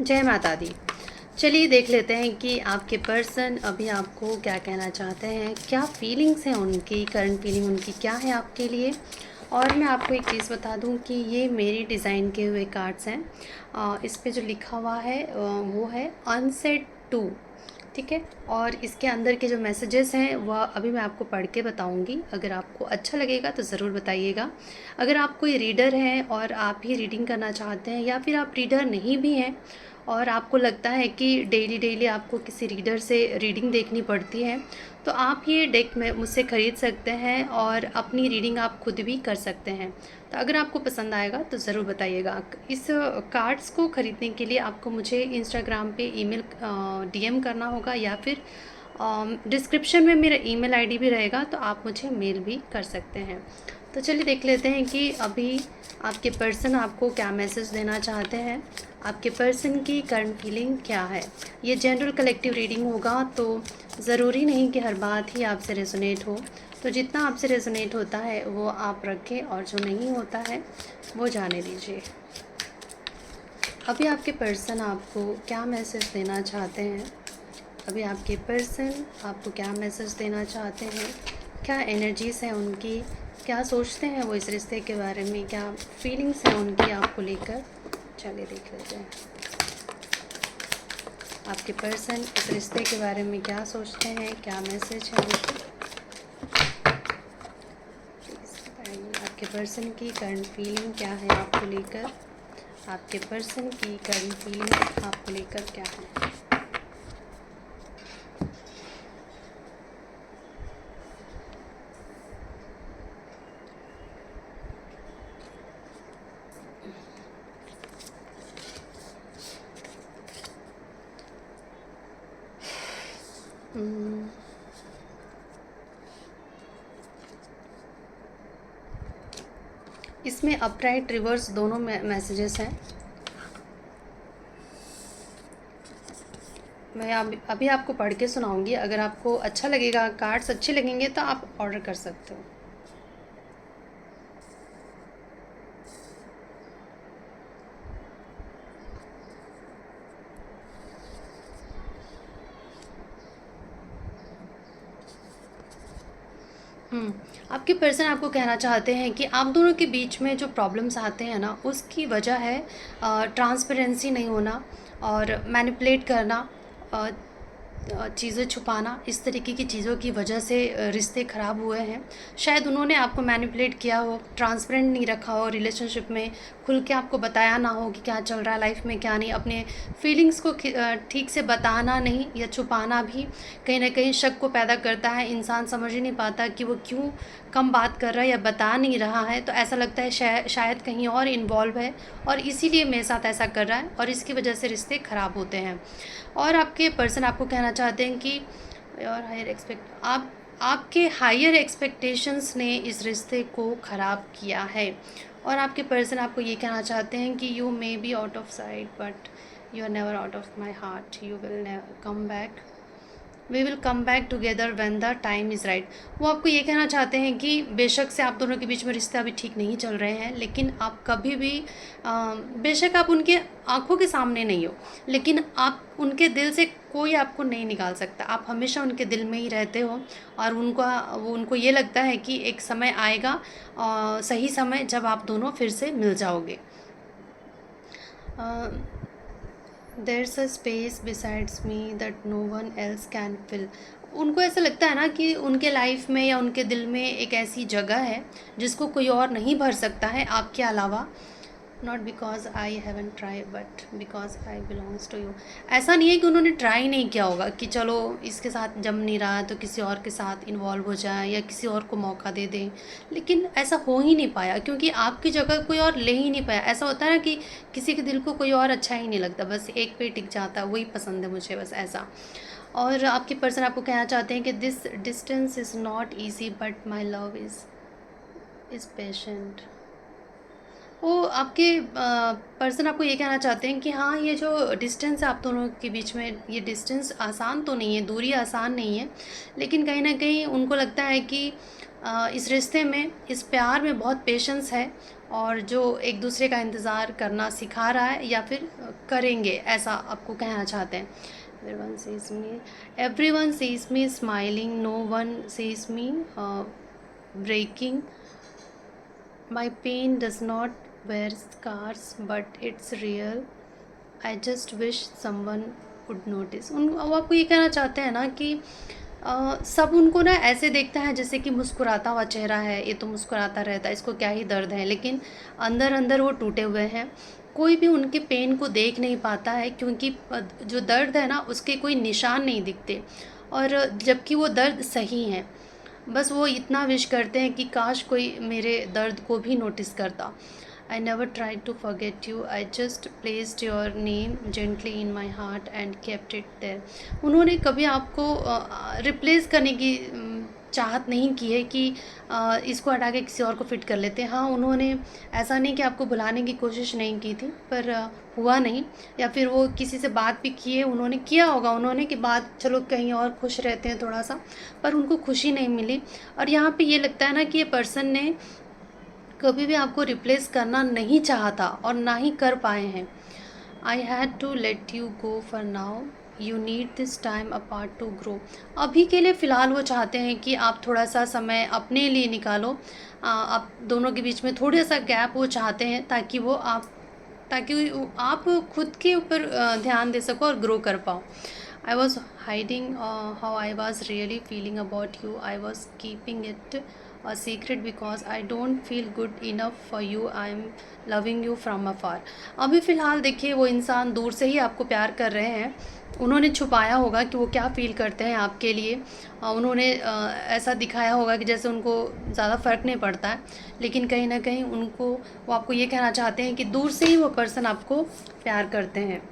जय माता दी। चलिए देख लेते हैं कि आपके पर्सन अभी आपको क्या कहना चाहते हैं, क्या फीलिंग्स हैं उनकी, करंट फीलिंग उनकी क्या है आपके लिए। और मैं आपको एक चीज़ बता दूं कि ये मेरी डिज़ाइन किए हुए कार्ड्स हैं। इस पे जो लिखा हुआ है वो है अनसेड टू। ठीक है। और इसके अंदर के जो मैसेजेस हैं वह अभी मैं आपको पढ़ के बताऊंगी। अगर आपको अच्छा लगेगा तो ज़रूर बताइएगा। अगर आप कोई रीडर हैं और आप ही रीडिंग करना चाहते हैं, या फिर आप रीडर नहीं भी हैं और आपको लगता है कि डेली डेली आपको किसी रीडर से रीडिंग देखनी पड़ती है, तो आप ये डेक में मुझसे ख़रीद सकते हैं और अपनी रीडिंग आप खुद भी कर सकते हैं। तो अगर आपको पसंद आएगा तो ज़रूर बताइएगा। इस कार्ड्स को ख़रीदने के लिए आपको मुझे इंस्टाग्राम पे ईमेल डीएम करना होगा, या फिर डिस्क्रिप्शन में मेरा ईमेल आईडी भी रहेगा, तो आप मुझे मेल भी कर सकते हैं। तो चलिए देख लेते हैं कि अभी आपके पर्सन आपको क्या मैसेज देना चाहते हैं, आपके पर्सन की करंट फीलिंग क्या है। ये जनरल कलेक्टिव रीडिंग होगा, तो ज़रूरी नहीं कि हर बात ही आपसे रेजोनेट हो। तो जितना आपसे रेजोनेट होता है वो आप रखें, और जो नहीं होता है वो जाने दीजिए। अभी आपके पर्सन आपको क्या मैसेज देना चाहते हैं, अभी आपके पर्सन आपको क्या मैसेज देना चाहते हैं, क्या एनर्जीज़ हैं उनकी, क्या सोचते हैं वो इस रिश्ते के बारे में, क्या फीलिंग्स हैं उनकी आपको लेकर। चलिए देख लेते हैं आपके पर्सन इस रिश्ते के बारे में क्या सोचते हैं, क्या मैसेज है उनकी। प्लीज़ बताइए आपके पर्सन की करंट फीलिंग क्या है आपको लेकर, आपके पर्सन की करंट फीलिंग आपको लेकर क्या है। इसमें अपराइट रिवर्स दोनों मैसेजेस हैं। मैं अभी आपको पढ़ के सुनाऊंगी। अगर आपको अच्छा लगेगा, कार्ड्स अच्छे लगेंगे, तो आप ऑर्डर कर सकते हो। आपके पर्सन आपको कहना चाहते हैं कि आप दोनों के बीच में जो प्रॉब्लम्स आते हैं ना, उसकी वजह है ट्रांसपेरेंसी नहीं होना और मैनिपुलेट करना, चीज़ें छुपाना। इस तरीके की चीज़ों की वजह से रिश्ते ख़राब हुए हैं। शायद उन्होंने आपको मैनिपुलेट किया हो, ट्रांसपेरेंट नहीं रखा हो रिलेशनशिप में, खुल के आपको बताया ना हो कि क्या चल रहा है लाइफ में क्या नहीं, अपने फीलिंग्स को ठीक से बताना नहीं या छुपाना भी कहीं ना कहीं शक को पैदा करता है। इंसान समझ ही नहीं पाता कि वो क्यों कम बात कर रहा है या बता नहीं रहा है, तो ऐसा लगता है शायद कहीं और इन्वॉल्व है और इसीलिए मेरे साथ ऐसा कर रहा है, और इसकी वजह से रिश्ते ख़राब होते हैं। और आपके पर्सन आपको कहना चाहते हैं कि और हायर एक्सपेक्ट आपके हायर एक्सपेक्टेशंस ने इस रिश्ते को ख़राब किया है। और आपके पर्सन आपको ये कहना चाहते हैं कि you may be out of sight but you are never out of my heart, you will come back, we will come back together when the time is right. वो आपको ये कहना चाहते हैं कि बेशक से आप दोनों के बीच में रिश्ते अभी ठीक नहीं चल रहे हैं, लेकिन आप कभी भी बेशक आप उनके आंखों के सामने नहीं हो, लेकिन आप उनके दिल से कोई आपको नहीं निकाल सकता। आप हमेशा उनके दिल में ही रहते हो, और उनको ये लगता है कि एक समय आएगा, सही समय, जब आप दोनों फिर से मिल जाओगे। There's a space besides me that no one else can fill. उनको ऐसा लगता है ना कि उनके लाइफ में या उनके दिल में एक ऐसी जगह है जिसको कोई और नहीं भर सकता है आपके अलावा। Not because I haven't try but because I belongs to you. ऐसा नहीं है कि उन्होंने ट्राई नहीं किया होगा कि चलो इसके साथ जम नहीं रहा तो किसी और के साथ इन्वॉल्व हो जाए या किसी और को मौका दे दें, लेकिन ऐसा हो ही नहीं पाया क्योंकि आपकी जगह कोई और ले ही नहीं पाया। ऐसा होता है ना कि किसी के दिल को कोई और अच्छा ही नहीं लगता, बस एक पे टिक जाता है, वही पसंद है मुझे, बस ऐसा। और आपके पर्सन आपको कहना चाहते हैं कि this distance is not easy but my love is patient. वो आपके पर्सन आपको ये कहना चाहते हैं कि हाँ, ये जो डिस्टेंस है आप दोनों के बीच में, ये डिस्टेंस आसान तो नहीं है, दूरी आसान नहीं है, लेकिन कहीं ना कहीं उनको लगता है कि इस रिश्ते में, इस प्यार में बहुत पेशेंस है, और जो एक दूसरे का इंतज़ार करना सिखा रहा है या फिर करेंगे, ऐसा आपको कहना चाहते हैं। Everyone sees me smiling, no one sees me breaking, my pain does not wear scars but it's real, I just wish someone would notice. वो आपको ये कहना चाहते हैं ना कि सब उनको ना ऐसे देखता है जैसे कि मुस्कुराता हुआ चेहरा है, ये तो मुस्कुराता रहता है, इसको क्या ही दर्द है, लेकिन अंदर अंदर वो टूटे हुए हैं। कोई भी उनके पेन को देख नहीं पाता है, क्योंकि जो दर्द है ना उसके कोई निशान नहीं दिखते, और जबकि वो दर्द सही है। बस वो इतना विश करते हैं कि काश कोई मेरे दर्द को भी नोटिस करता। I never tried to forget you. I just placed your name gently in my heart and kept it there. उन्होंने कभी आपको रिप्लेस करने की चाहत नहीं की है कि इसको हटा के किसी और को फिट कर लेते हैं। हाँ, उन्होंने ऐसा नहीं कि आपको भुलाने की कोशिश नहीं की थी, पर हुआ नहीं, या फिर वो किसी से बात भी किए, उन्होंने किया होगा उन्होंने कि बात चलो कहीं और खुश रहते हैं थोड़ा सा, पर उनको खुशी नहीं मिली। और यहाँ पे ये लगता है ना कि ये पर्सन ने कभी भी आपको रिप्लेस करना नहीं चाहा था और ना ही कर पाए हैं। I had to let you go for now, you need this time apart to grow. अभी के लिए फ़िलहाल वो चाहते हैं कि आप थोड़ा सा समय अपने लिए निकालो, आप दोनों के बीच में थोड़ा सा गैप वो चाहते हैं, ताकि आप खुद के ऊपर ध्यान दे सको और ग्रो कर पाओ। I was hiding how I was really feeling about you. I was keeping it a secret because I don't feel good enough for you. I am loving you from afar. अभी फ़िलहाल देखिए वो इंसान दूर से ही आपको प्यार कर रहे हैं। उन्होंने छुपाया होगा कि वो क्या फ़ील करते हैं आपके लिए। उन्होंने ऐसा दिखाया होगा कि जैसे उनको ज़्यादा फ़र्क नहीं पड़ता है, लेकिन कहीं ना कहीं वो आपको ये कहना चाहते हैं कि दूर से ही वो पर्सन आपको प्यार करते हैं।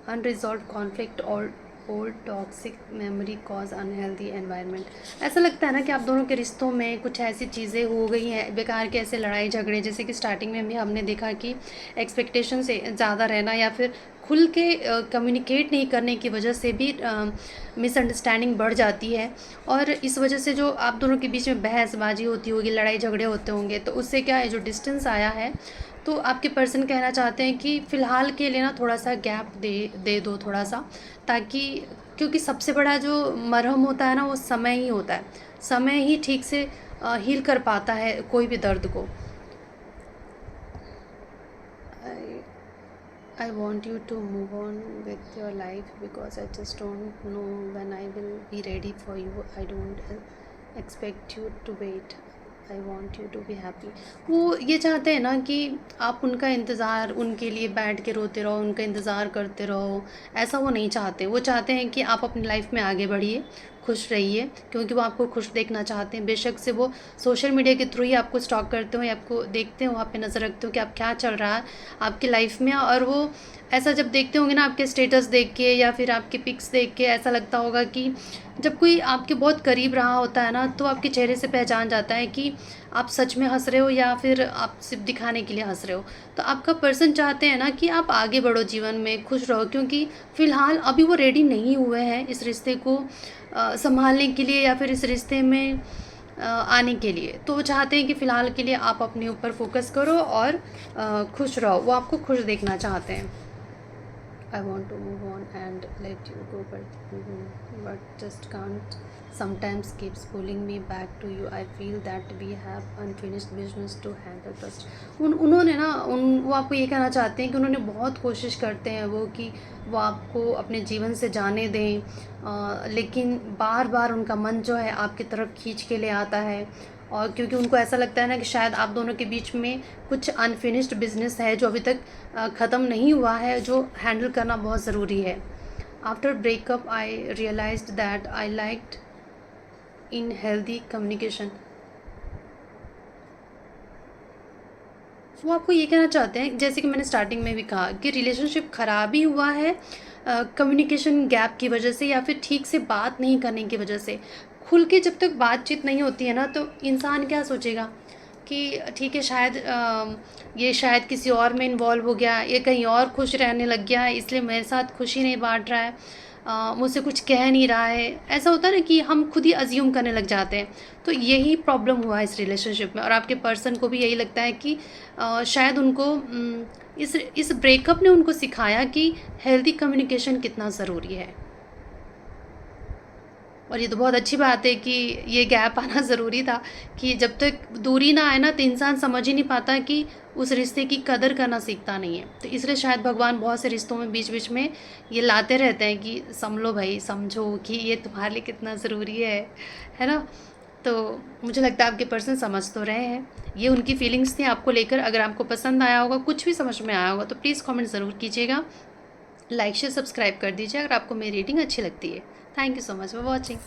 अनरिजॉल्व कॉन्फ्लिक्ट और old toxic memory cause unhealthy environment. ऐसा लगता है ना कि आप दोनों के रिश्तों में कुछ ऐसी चीज़ें हो गई हैं, बेकार के ऐसे लड़ाई झगड़े, जैसे कि स्टार्टिंग में भी हमने देखा कि एक्सपेक्टेशन से ज़्यादा रहना या फिर खुल के कम्युनिकेट नहीं करने की वजह से भी मिसअंडरस्टैंडिंग बढ़ जाती है, और इस वजह से जो आप दोनों के बीच में बहसबाजी होती होगी, लड़ाई झगड़े होते होंगे, तो उससे क्या है, जो डिस्टेंस आया है, तो आपके पर्सन कहना चाहते हैं कि फ़िलहाल के लिए ना थोड़ा सा गैप दे दो थोड़ा सा, ताकि, क्योंकि सबसे बड़ा जो मरहम होता है ना वो समय ही होता है। समय ही ठीक से हील कर पाता है कोई भी दर्द को। I want you to move on with your life because I just don't know when I will be ready for you. I don't expect you to wait. I want you to be happy. वो ये चाहते हैं ना कि आप उनका इंतज़ार, उनके लिए बैठ के रोते रहो, उनका इंतज़ार करते रहो, ऐसा वो नहीं चाहते। वो चाहते हैं कि आप अपनी लाइफ में आगे बढ़िए, खुश रहिए, क्योंकि वो आपको खुश देखना चाहते हैं। बेशक से वो सोशल मीडिया के थ्रू ही आपको स्टॉक करते हो या आपको देखते हो, वहाँ पे नज़र रखते हो कि आप क्या चल रहा है आपकी लाइफ में, और वो ऐसा जब देखते होंगे ना आपके स्टेटस देख के या फिर आपके पिक्स देख के, ऐसा लगता होगा कि जब कोई आपके बहुत करीब रहा होता है ना, तो आपके चेहरे से पहचान जाता है कि आप सच में हंस रहे हो या फिर आप सिर्फ दिखाने के लिए हंस रहे हो। तो आपका पर्सन चाहते हैं ना कि आप आगे बढ़ो जीवन में, खुश रहो, क्योंकि फ़िलहाल अभी वो रेडी नहीं हुए हैं इस रिश्ते को संभालने के लिए या फिर इस रिश्ते में आने के लिए। तो वो चाहते हैं कि फ़िलहाल के लिए आप अपने ऊपर फोकस करो और खुश रहो। वो आपको खुश देखना चाहते हैं। I want to move on and let you go, but just can't. Sometimes keeps pulling me back to you. I feel that we have unfinished business to handle first. उन्होंने ना वो आपको ये कहना चाहते हैं कि उन्होंने बहुत कोशिश करते हैं वो कि वो आपको अपने जीवन से जाने दें, लेकिन बार बार उनका मन जो है आपकी तरफ खींच के ले आता है, और क्योंकि उनको ऐसा लगता है ना कि शायद आप दोनों के बीच में कुछ अनफिनिश्ड बिजनेस है जो अभी तक ख़त्म नहीं हुआ है, जो हैंडल करना बहुत ज़रूरी है। After breakup I realised that I liked in healthy communication. वो आपको ये कहना चाहते हैं, जैसे कि मैंने स्टार्टिंग में भी कहा, कि रिलेशनशिप ख़राब ही हुआ है कम्युनिकेशन गैप की वजह से या फिर ठीक से बात नहीं करने की वजह से। खुल के जब तक बातचीत नहीं होती है ना, तो इंसान क्या सोचेगा कि ठीक है, शायद ये शायद किसी और में इन्वॉल्व हो गया, ये कहीं और खुश रहने लग गया है, इसलिए मेरे साथ खुशी नहीं बांट रहा है। मुझसे कुछ कह नहीं रहा है। ऐसा होता है ना कि हम खुद ही अज़्यूम करने लग जाते हैं। तो यही प्रॉब्लम हुआ है इस रिलेशनशिप में, और आपके पर्सन को भी यही लगता है कि शायद उनको इस ब्रेकअप ने उनको सिखाया कि हेल्दी कम्युनिकेशन कितना ज़रूरी है। और ये तो बहुत अच्छी बात है कि ये गैप आना ज़रूरी था, कि जब तक दूरी ना आए ना तो इंसान समझ ही नहीं पाता कि उस रिश्ते की कदर करना सीखता नहीं है। तो इसलिए शायद भगवान बहुत से रिश्तों में बीच-बीच में ये लाते रहते हैं कि सँभलो भई, समझो कि ये तुम्हारे लिए कितना ज़रूरी है ना? तो मुझे लगता है आपके पर्सन समझ तो रहे हैं। ये उनकी फीलिंग्स थी आपको लेकर। अगर आपको पसंद आया होगा, कुछ भी समझ में आया होगा, तो प्लीज़ कमेंट ज़रूर कीजिएगा। लाइक, शेयर, सब्सक्राइब कर दीजिए अगर आपको मेरी रीडिंग अच्छी लगती है। Thank you so much for watching.